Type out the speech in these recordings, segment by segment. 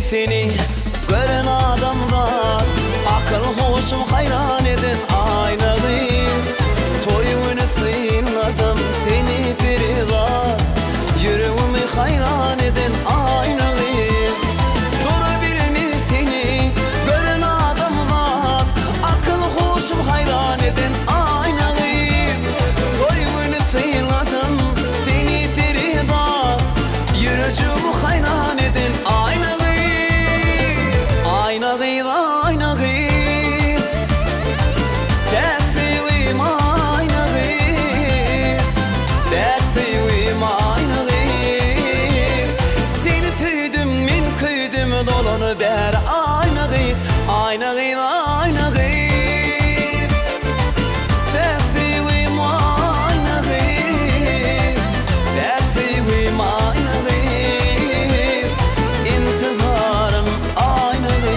seni gören adamlar, akıl hoşum hayran eden aynalı. Toyunu sıyladım seni bir zat, yüreğimi hayran eden aynalı. Durabilir mi seni gören adamlar, akıl hoşum hayran eden aynalı. Toyunu sıyladım seni bir zat, yüreğimi hayran eden aynalı. Aynalı, aynalı, dert sevim aynalı, dert sevim aynalı. Seni sevdim min kıydım dolanı ber aynalı, aynalı, aynalı, dert sevim aynalı, dert sevim aynalı. İntizarım aynalı.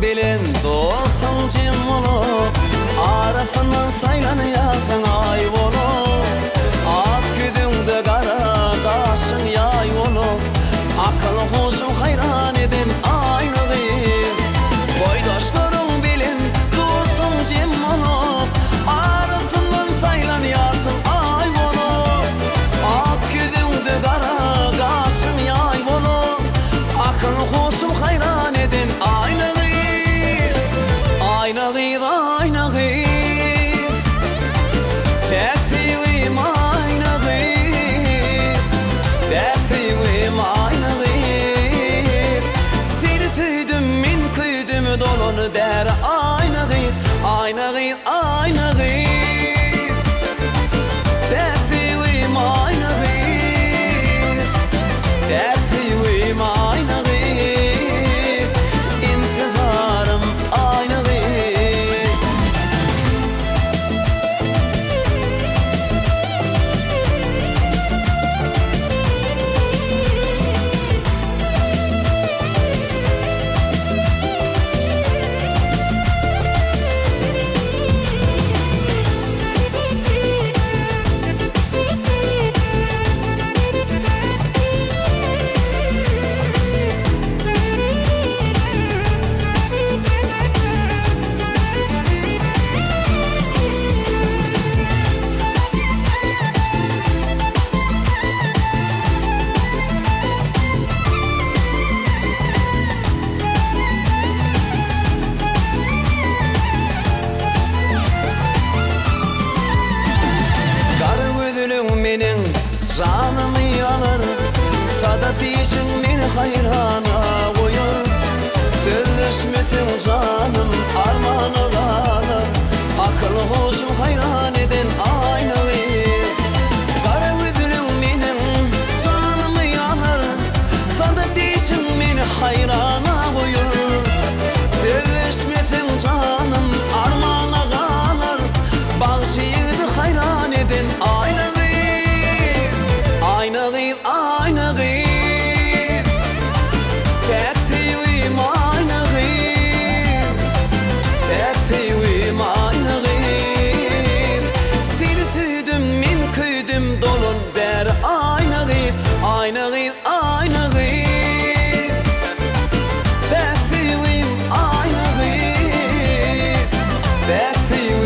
Bilen dostum cim olup, arasından saylanıyorsan ay olup. Ak güdümde kara kaşın yay olup, akıl hoşum hayran eden aynalı. Boydaşlarım bilen dostum cim olup, arasından saylanıyorsan ay olup. Ak güdümde kara kaşın yay olup, akıl hoşum hayran eden aynalı. Aynalı, aynalı, dert sevim aynalı, dert sevim aynalı. Seni sevdim min kıydım dolanı ber aynalı, aynalı, aynalı, dert sevim aynalı, dert sevim aynalı. İntizarım aynalı. Menin canımı alır, sadat işin beni hayrana koyur. Sözleşmesin canım armağanı kalır, akıl hoşum hayran eden aynalı. Kara gözlüm menin canımı alır, sadat işin beni hayrana koyur. Sözleşmesin canım armağanı kalır, bağışıydı hayran eden aynalı. Aynalı, aynalı, dert sevim aynalı, dert sevim aynalı. Seni sevdim min kıydım dolun ber aynalı, aynalı, aynalı, dert sevim aynalı, dert sevim